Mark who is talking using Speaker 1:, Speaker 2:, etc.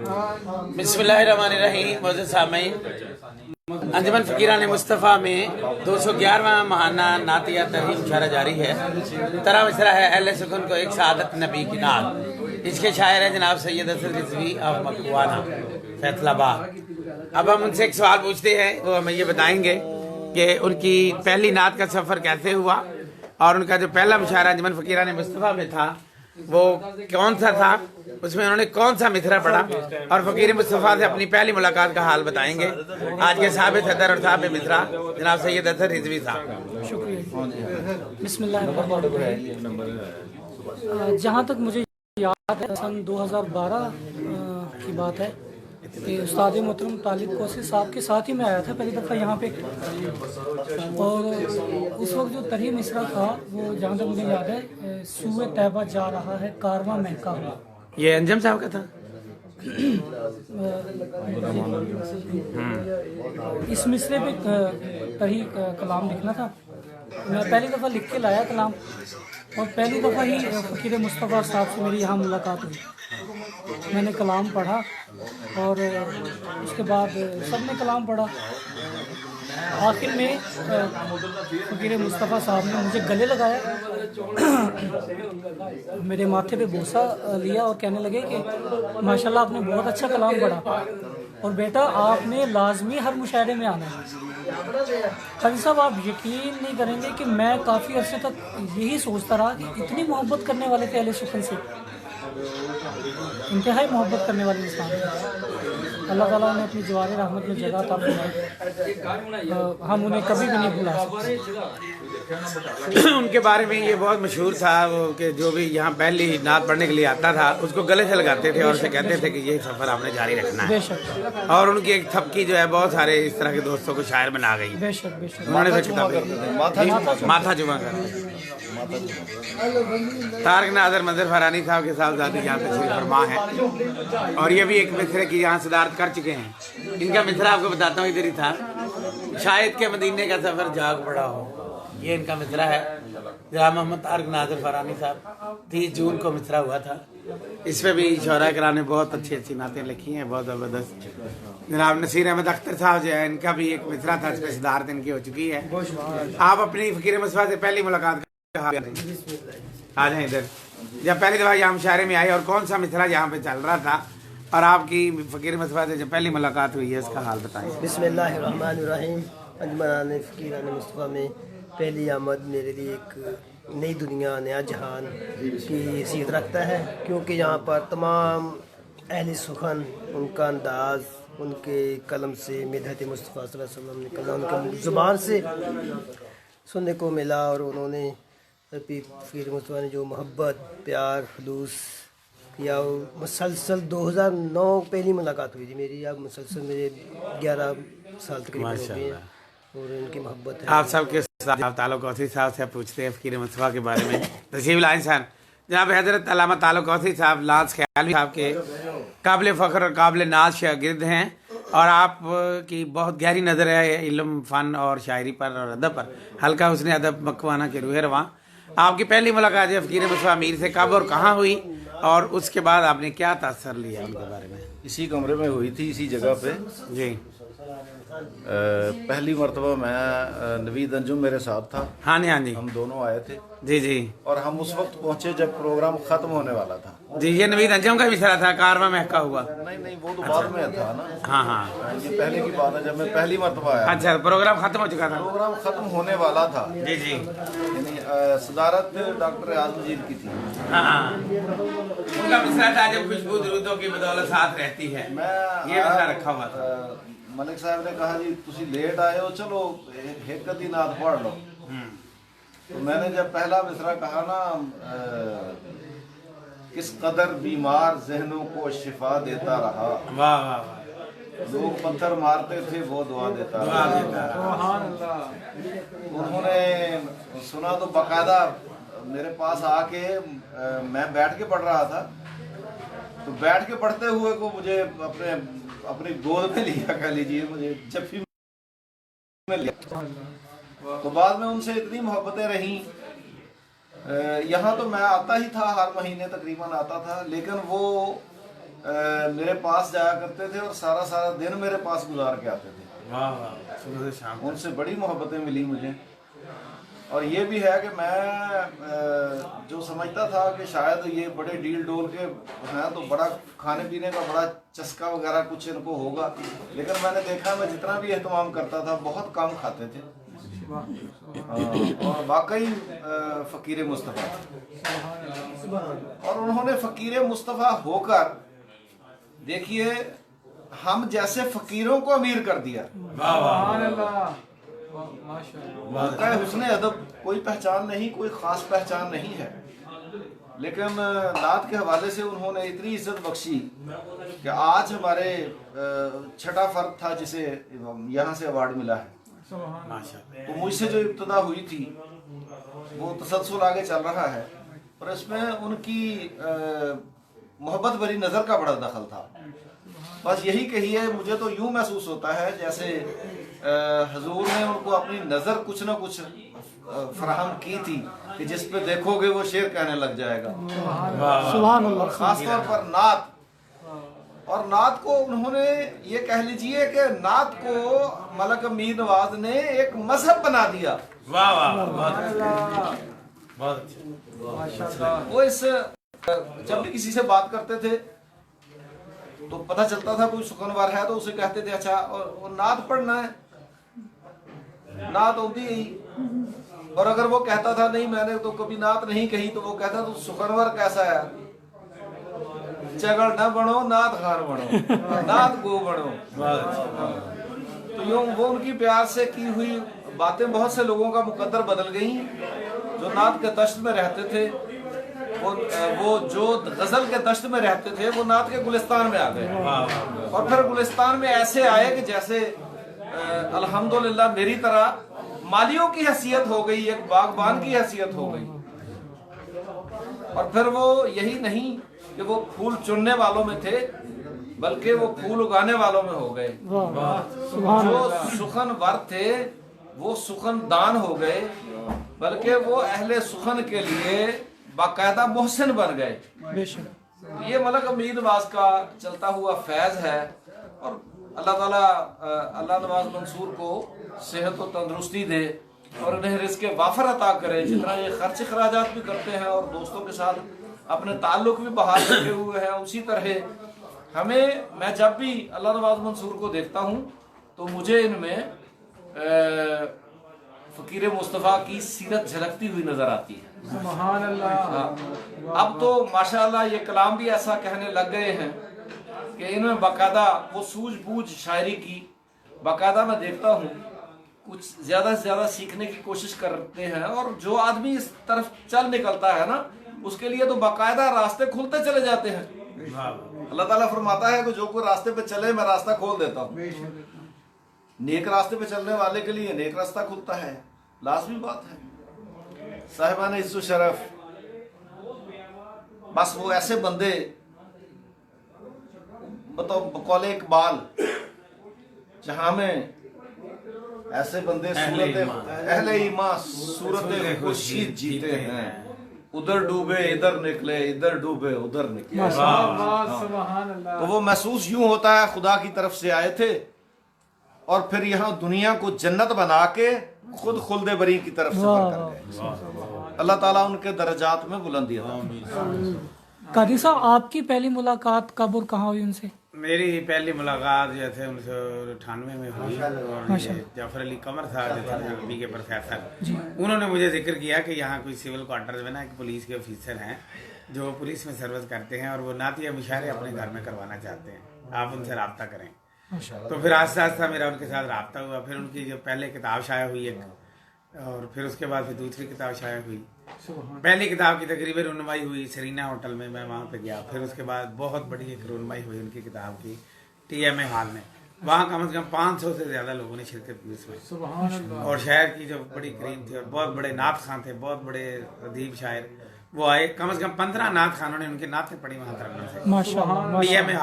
Speaker 1: बिस्मिल्लाहिर्रहमानिर्रहीम। मौजूद सामईन, अंजुमन फ़कीरान मुस्तफ़ा में 211वां महाना नातिया तरहीम मुशायरा जारी है। तरा मिसरा है अहले सुकून को एक सादत नबी की नात। इसके शायर हैं जनाब सैयद असद रिजवी ऑफ मकवाना फैसलाबाद। अब हम उनसे एक सवाल पूछते हैं, वो हमें ये बताएंगे कि उनकी पहली नात का सफ़र कैसे हुआ और उनका जो पहला मुशायरा अंजुमन फ़कीरान मुस्तफ़ा में था वो कौन सा था, उसमें उन्होंने कौन सा मिथरा पढ़ा और फ़कीर मुस्तफ़ा से अपनी पहली मुलाकात का हाल बताएंगे। आज के साहब सदर और साहब मिथरा जनाब सैयद असद रिजवी साहब।
Speaker 2: शुक्रिया। बिस्मिल्लाह। जहाँ तक मुझे याद है सन 2012 की बात है कि उस्ताद मोहतरम तालिब कोसी साहब के साथ ही मैं आया था पहली दफ़ा यहाँ पे, और उस वक्त जो तरीम मिसरा था वो जहाँ तक मुझे याद है, सूए तैबा जा रहा है कारवां महका हुआ, ये
Speaker 1: अंजम साहब का था।
Speaker 2: इस मिसरे पे तरी कलाम लिखना था। मैं पहली दफ़ा लिख के लाया कलाम और पहली दफ़ा ही फ़कीर मुस्तफ़ा साहब से मेरी यहाँ मुलाकात हुई। मैंने कलाम पढ़ा और उसके बाद सब ने कलाम पढ़ा। आखिर में फ़कीर मुस्तफ़ा साहब ने मुझे गले लगाया, मेरे माथे पे बोसा लिया और कहने लगे कि माशाल्लाह आपने बहुत अच्छा कलाम पढ़ा और बेटा आपने लाजमी हर मुशायरे में आना है। हाजी साहब आप यकीन नहीं करेंगे कि मैं काफ़ी अरसे तक यही सोचता रहा कि इतनी मोहब्बत करने वाले थे अहले सुकून से, इंतहाई मोहब्बत करने वाले इंसान थे। अल्लाह ताला ने अपनी जवार रहमत में जगह था, हम उन्हें कभी भी नहीं भुला सकते।
Speaker 1: उनके बारे में ये बहुत मशहूर था वो कि जो भी यहाँ पहली नात पढ़ने के लिए आता था उसको गले से लगाते थे और उसे कहते थे कि ये सफ़र आपने जारी रखना है।
Speaker 2: बेशक।
Speaker 1: और उनकी एक थपकी जो है बहुत सारे इस तरह के दोस्तों को शायर बना गई।
Speaker 2: बेशक बेशक।
Speaker 1: उन्होंने माथा जुमा कर तारक नाज़र मंजर फरानी साहब के साहबजादी यहाँ तशरीफ फरमा है और ये भी एक मिसरे की यहाँ सदारत कर चुके हैं। इनका मिसरा आपको बताता हूँ, इधर ही था। शायद के मदीने का सफ़र जाग पड़ा हो, ये इनका मिसरा है। जनाब मोहम्मद तारक नाज़र फरानी साहब 30 जून को मिसरा हुआ था। इस पर भी शौरा कराम ने बहुत अच्छी अच्छी नातें लिखी हैं, बहुत ज़बरदस्त। जनाब नसीर अहमद अख्तर साहब जो है इनका भी एक मिसरा था, इस पर सदारत इनकी हो चुकी है। आप अपनी फ़कीर मुस्तफ़ा से पहली मुलाकात आ जाए इधर, जब पहली दफ़ा यहाँ मुशायरे में आए और कौन सा मिसरा यहाँ पे चल रहा था और आपकी फ़कीर मुस्तफ़ा से जब पहली मुलाकात हुई है उसका हाल बताएं।
Speaker 3: बिस्मिल्लाहिर्रहमानिर्रहीम। अंजुमन फ़कीरान मुस्तफ़ा में पहली आमद मेरे लिए एक नई दुनिया, नया जहान की हैसियत रखता है, क्योंकि यहाँ पर तमाम अहले सुखन उनका अंदाज़ उनके कलम से मिदहत मुस्तफ़ा सल्लल्लाहु अलैहि वसल्लम निकला, उनके ज़ुबान से सुनने को मिला। और उन्होंने फ़कीर मुस्तफ़ा ने जो मोहब्बत प्यार खलूस किया, मुसलसल 2009 पहली मुलाकात हुई थी मेरी। अब मुसलसल मेरे 11 साल तकरीबन हो गए हैं और उनकी मोहब्बत है।
Speaker 1: आप सबके साथ ताल्लुक़ कौसरी साहब से पूछते हैं फ़कीर मुस्तफ़ा के बारे में। तशरीफ़ लाएं सर। जनाब हज़रत अल्लामा ताल्लुक़ कौसरी साहब लांस ख्याली साहब के काबिल फ़ख्र और काबिल नाज शागिर्द हैं और आप की बहुत गहरी नज़र है इल्म फ़न और शायरी पर और अदब पर। हल्का हुस्न अदब मकवाना के रूह रवां। आपकी पहली मुलाकात फ़कीर मुस्तफ़ा मीर से कब और कहाँ हुई और उसके बाद आपने क्या तासर लिया उनके बारे में?
Speaker 4: इसी कमरे में हुई थी, इसी जगह पे
Speaker 1: जी।
Speaker 4: पहली मरतबा मैं नवीद अंजुम मेरे साथ था।
Speaker 1: हाँ जी, हाँ जी,
Speaker 4: हम दोनों आए थे
Speaker 1: जी जी।
Speaker 4: और हम उस वक्त पहुंचे जब प्रोग्राम खत्म होने वाला था।
Speaker 1: जी, ये नवीद अंजुम का मिसरा था, कारवां महका हुआ।
Speaker 4: नहीं वो तो बाद में था ना।
Speaker 1: हाँ हाँ,
Speaker 4: ये पहले की बात है जब मैं पहली मरतबा आया।
Speaker 1: अच्छा, प्रोग्राम खत्म हो चुका था।
Speaker 4: प्रोग्राम खत्म होने वाला था।
Speaker 1: जी जी।
Speaker 4: यानी सदारत डॉक्टर आज़मजीद की थी।
Speaker 1: हाँ, उनका मिसरा था जब खुशबू दरूदों की बदौलत साथ रहती है, ये मिसरा रखा हुआ था।
Speaker 4: मलिक साहब ने कहा जी तुसी लेट आए हो, चलो एक कदी नात पढ़ लो। तो मैंने जब पहला मिसरा कहा ना, किस कदर बीमार जहनों को शिफा देता रहा,
Speaker 1: वाह वाह वाह,
Speaker 4: लोग पत्थर मारते थे वो दुआ देता रहा। उन्होंने सुना तो बाकायदा मेरे पास आके, मैं बैठ के पढ़ रहा था तो बैठ के पढ़ते हुए को मुझे अपनी गोद में लिया, कह लीजिए मुझे जफ्फी में लिया। तो बाद में उनसे इतनी मोहब्बतें रहीं। यहाँ तो मैं आता ही था, हर महीने तकरीबन आता था, लेकिन वो मेरे पास जाया करते थे और सारा सारा दिन मेरे पास गुजार के आते थे।
Speaker 1: वाह वाह, सुबह से शाम
Speaker 4: उनसे बड़ी मोहब्बतें मिली मुझे। और ये भी है कि मैं जो समझता था कि शायद ये बड़े डील डोल के हैं तो बड़ा खाने पीने का बड़ा चस्का वगैरह कुछ इनको होगा, लेकिन मैंने देखा मैं जितना भी एहतमाम करता था बहुत कम खाते थे। और वाकई फ़कीर मुस्तफ़ा थे। और उन्होंने फ़कीर मुस्तफ़ा होकर देखिए हम जैसे फ़कीरों को अमीर कर दिया। उनका हुस्न अदब कोई पहचान नहीं, कोई ख़ास पहचान नहीं है, लेकिन नात के हवाले से उन्होंने इतनी इज्जत बख्शी कि आज हमारे छठा फर्द था जिसे यहाँ से अवार्ड मिला है। तो मुझसे जो इब्तदा हुई थी वो तसलसल आगे चल रहा है, और इसमें उनकी मोहब्बत भरी नज़र का बड़ा दखल था। बस यही कहिए, मुझे तो यूं महसूस होता है जैसे हजूर ने उनको अपनी नज़र कुछ ना कुछ फराहम की थी कि जिस पे देखोगे वो शेर कहने लग जाएगा।
Speaker 2: सुभान अल्लाह।
Speaker 4: खासतौर पर नात, और नात को उन्होंने ये कह लीजिए कि नात को मलक मीर नवाज ने एक मजहब बना दिया।
Speaker 1: वाह वाह, बहुत अच्छा, बहुत अच्छा।
Speaker 4: वो इस जब भी किसी से बात करते थे तो पता चलता था कोई सुखनवार है तो उसे कहते थे अच्छा और नात पढ़ना है, नात होती ही। और अगर वो कहता था नहीं मैंने तो कभी नात नहीं कही तो वो कहता तो सुखनवर कैसा है, चगड़ न बनो नात खान बनो, नात गो बनो। तो यूं वो उनकी प्यार से की हुई बातें बहुत से लोगों का मुकद्दर बदल गई। जो नात के दश्त में रहते थे वो जो गजल के दश्त में रहते थे वो नात के गुलिस्तान में आ गए, और फिर गुलिस्तान में ऐसे आए कि जैसे अल्हम्दुलिल्लाह मेरी तरह मालियों की हैसियत हो गई, एक बागबान की हैसियत हो गई। और फिर वो यही नहीं कि वो फूल चुनने वालों में थे, बल्कि वो फूल उगाने वालों में हो गए। जो सुखन वर थे वो सुखन दान हो गए, बल्कि वो अहले सुखन के लिए बाकायदा मोहसिन बन गए। ये मलक मीर नवाज का चलता हुआ फैज है। और अल्लाह ताला अल्लाह नवाज मंसूर को सेहत और तंदुरुस्ती दे और इन्हें रिज़्क़ वाफर अता करे। जितना ये खर्च खराजात भी करते हैं और दोस्तों के साथ अपने ताल्लुक भी बहाल रखे हुए हैं, उसी तरह हमें, मैं जब भी अल्लाह नवाज मंसूर को देखता हूँ तो मुझे इनमें फ़कीर मुस्तफ़ा की सीरत झलकती हुई नजर आती है। सुभान अल्लाह। अब तो माशाअल्लाह ये कलाम भी ऐसा कहने लग गए हैं कि इनमें बाकायदा वो सूझबूझ शायरी की बाकायदा मैं देखता हूँ कुछ ज्यादा से ज्यादा सीखने की कोशिश करते हैं। और जो आदमी इस तरफ चल निकलता है ना उसके लिए तो बाकायदा रास्ते खुलते चले जाते हैं। अल्लाह ताला फरमाता है कि जो कोई रास्ते पे चले मैं रास्ता खोल देता हूँ। नेक रास्ते पे चलने वाले के लिए नेक रास्ता खुलता है, लाजमी बात है। साहिबान इज्जत शरफ, बस वो ऐसे बंदे बताओ बकौले इकबाल जहां में ऐसे बंदे सूरत अहले ईमान सूरत खुशी जीते हैं, उधर डूबे इधर निकले, इधर डूबे उधर निकले। तो वो महसूस यूं होता है खुदा की तरफ से आए थे और फिर यहाँ दुनिया को जन्नत बना के खुद खुल्दे बरी की तरफ सफर कर गए। अल्लाह ताला उनके दर्जात में बुलंदी अता।
Speaker 2: कादी साहब, आपकी पहली मुलाकात कब और कहाँ हुई उनसे?
Speaker 1: मेरी पहली मुलाकात जो थे 1998 में हुई। और जाफर अली कमर था जो थे के प्रोफेसर, उन्होंने मुझे जिक्र किया कि यहाँ कोई सिविल क्वार्टर्स में ना एक पुलिस के ऑफिसर हैं जो पुलिस में सर्विस करते हैं और वो नातिया मुशायरे अपने घर में करवाना चाहते हैं, आप उनसे रब्ता करें। तो फिर आस्ता आस्ता मेरा उनके साथ रब्ता हुआ। फिर उनकी जो पहले किताब शाया हुई एक, और फिर उसके बाद फिर दूसरी किताब शाया हुई। पहली किताब की तकरीबन रुनमाई हुई सरीना होटल में, मैं वहाँ पे गया। फिर उसके बाद बहुत बड़ी एक रुनमाई हुई उनकी किताब की TMA हॉल में, वहाँ कम से कम 500 से ज़्यादा लोगों ने शिरकत की उसमें। और शहर की जो बड़ी करीम थी और बहुत बड़े नात खान थे, बहुत बड़े अदीब शायर, वो आए। कम से कम 15 नात खानों ने उनके नातें पढ़ी वहाँ तरफ से।
Speaker 2: माशाअल्लाह।
Speaker 1: TMA